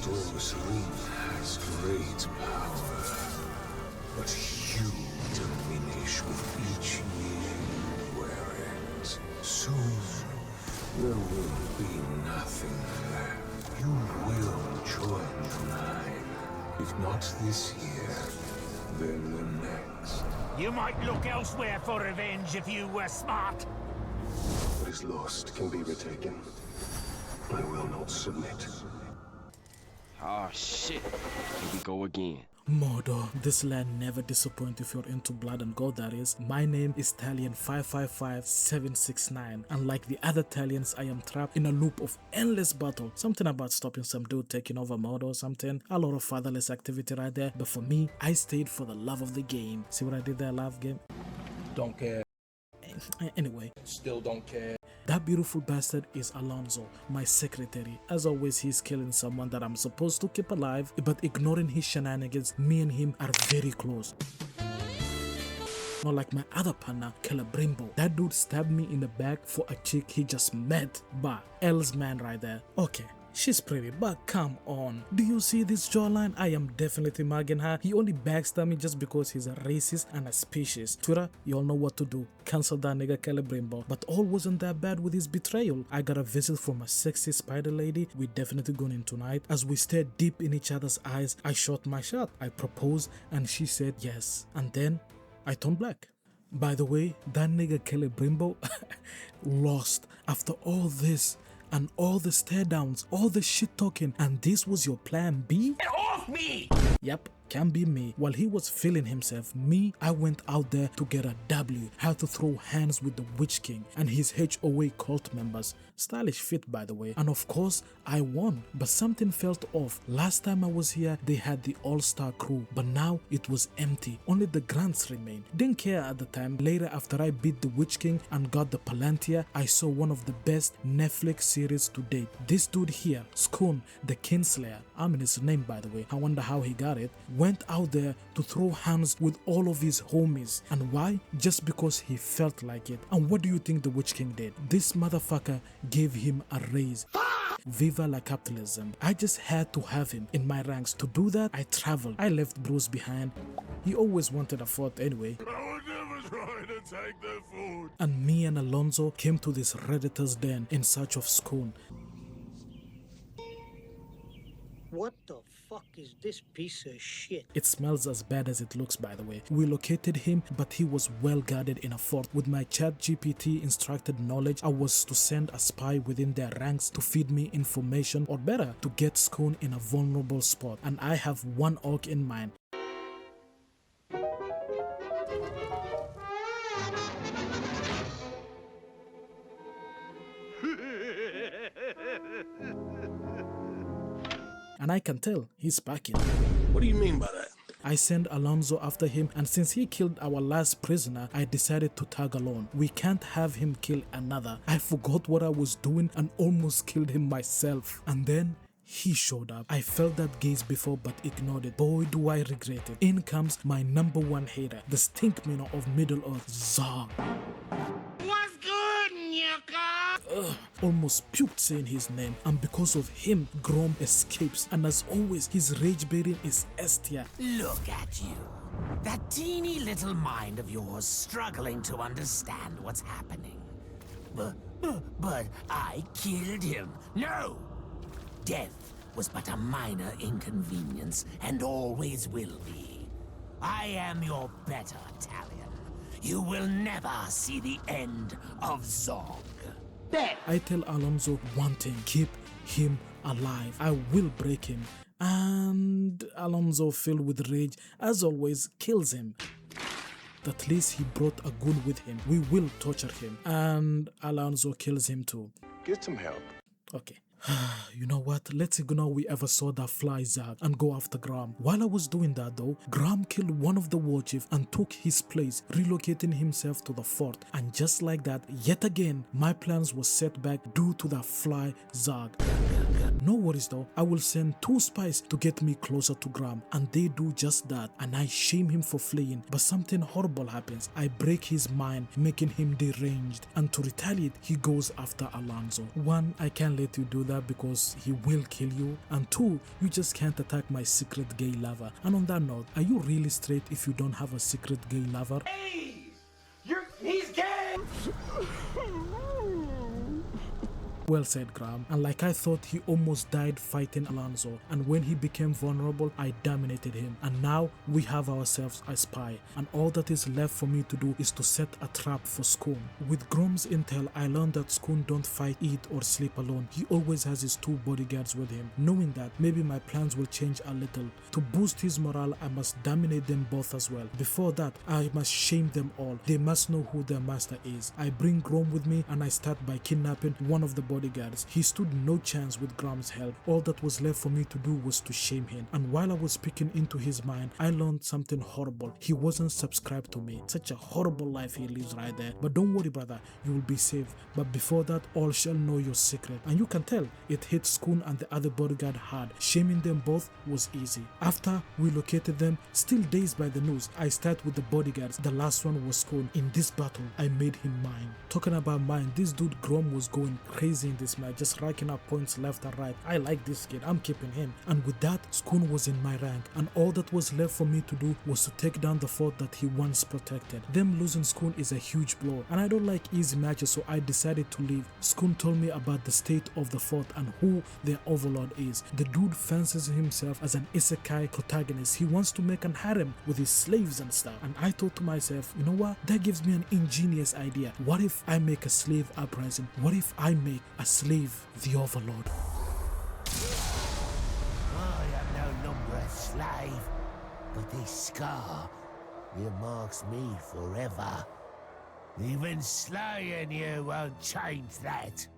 Sorcery has great power, but you diminish with each year you wear it. Soon, there will be nothing left. You will join the Nine. If not this year, then the next. You might look elsewhere for revenge if you were smart. What is lost can be retaken. I will not submit. Oh shit. Here we go again. Mordor, this land never disappoints if you're into blood and gold, that is. My name is Talion 555769, and like the other Talions, I am trapped in a loop of endless battle. Something about stopping some dude taking over Mordor or something. A lot of fatherless activity right there, but for me, I stayed for the love of the game. See what I did there, love game? Don't care. Anyway. Still don't care. That beautiful bastard is Alonso, my secretary. As always, he's killing someone that I'm supposed to keep alive, but ignoring his shenanigans, me and him are very close. Not like my other partner, Celebrimbo. That dude stabbed me in the back for a chick he just met. Bah, L's man right there. Okay. She's pretty, but come on. Do you see this jawline? I am definitely mugging her. He only backstabbed me just because he's a racist and a species. Twitter, you all know what to do. Cancel that nigga Celebrimbo. But all wasn't that bad with his betrayal. I got a visit from a sexy spider lady. We definitely going in tonight. As we stared deep in each other's eyes, I shot my shot. I proposed and she said yes. And then I turned black. By the way, that nigga Celebrimbo lost after all this. And all the stare downs, all the shit talking, and this was your plan B? Get off me! Yep, can be me. While he was feeling himself, I went out there to get a W, had to throw hands with the Witch King and his HOA cult members. Stylish fit, by the way. And of course, I won. But something felt off. Last time I was here, they had the all-star crew, but now it was empty. Only the grants remained. Didn't care at the time. Later, after I beat the Witch King and got the Palantir, I saw one of the best Netflix series to date. This dude here, Skoon, the Kinslayer, I mean his name by the way, I wonder how he got it, went out there to throw hands with all of his homies. And why? Just because he felt like it. And what do you think the Witch King did? This motherfucker gave him a raise. Viva la capitalism. I just had to have him in my ranks. To do that, I traveled. I left Bruce behind. He always wanted a fourth anyway. I would never try to take their food. And me and Alonso came to this Redditor's den in search of Skoon. What the fuck is this piece of shit? It smells as bad as it looks, by the way. We located him, but he was well guarded in a fort. With my ChatGPT instructed knowledge, I was to send a spy within their ranks to feed me information, or better, to get Skoon in a vulnerable spot. And I have one orc in mind. And I can tell he's packing. What do you mean by that? I sent Alonso after him, and since he killed our last prisoner, I decided to tag along. We can't have him kill another. I forgot what I was doing and almost killed him myself. And then he showed up. I felt that gaze before but ignored it. Boy, do I regret it. In comes my #1 hater, the stink miner of Middle Earth, Zog. What's good, Nyaka? Almost puked saying his name, and because of him, Grom escapes. And as always, his rage bearing is S tier. Look at you. That teeny little mind of yours struggling to understand what's happening. But I killed him. No! Death was but a minor inconvenience and always will be. I am your better, Talion. You will never see the end of Zog. I tell Alonso one thing, keep him alive. I will break him. And Alonso, filled with rage, as always, kills him. At least he brought a gun with him. We will torture him. And Alonso kills him too. Get some help. Okay. You know what? Let's ignore we ever saw that fly Zag and go after Graham. While I was doing that though, Graham killed one of the war chief and took his place, relocating himself to the fort. And just like that, yet again, my plans were set back due to that fly Zag. No worries though, I will send 2 spies to get me closer to Graham, and they do just that, and I shame him for fleeing, but something horrible happens. I break his mind, making him deranged, and to retaliate, he goes after Alonso. 1, I can't let you do that because he will kill you, and 2, you just can't attack my secret gay lover. And on that note, are you really straight if you don't have a secret gay lover? He's gay! Well said, Graham. And like I thought, he almost died fighting Alonso, and when he became vulnerable, I dominated him, and now we have ourselves a spy, and all that is left for me to do is to set a trap for Skoon. With Grom's intel, I learned that Skoon don't fight, eat or sleep alone. He always has his 2 bodyguards with him. Knowing that, maybe my plans will change a little. To boost his morale, I must dominate them both as well. Before that, I must shame them all. They must know who their master is. I bring Grom with me, and I start by kidnapping one of the bodyguards. He stood no chance with Graham's help. All that was left for me to do was to shame him. And while I was peeking into his mind, I learned something horrible. He wasn't subscribed to me. Such a horrible life he lives right there. But don't worry, brother, you will be saved. But before that, all shall know your secret. And you can tell it hit Skoon and the other bodyguard hard. Shaming them both was easy. After we located them, still dazed by the news, I start with the bodyguards. The last one was Skoon. In this battle, I made him mine. Talking about mine, this dude Grom was going crazy in this match, just racking up points left and right. I like this kid, I'm keeping him. And with that, Skoon was in my rank, and all that was left for me to do was to take down the fort that he once protected. Them losing Skoon is a huge blow, and I don't like easy matches, so I decided to leave. Skoon told me about the state of the fort and who their overlord is. The dude fancies himself as an isekai protagonist. He wants to make an harem with his slaves and stuff. And I thought to myself, you know what? That gives me an ingenious idea. What if I make a slave uprising? What if I make a slave the overlord? I am no longer a slave, but this scar marks me forever. Even slaying you won't change that.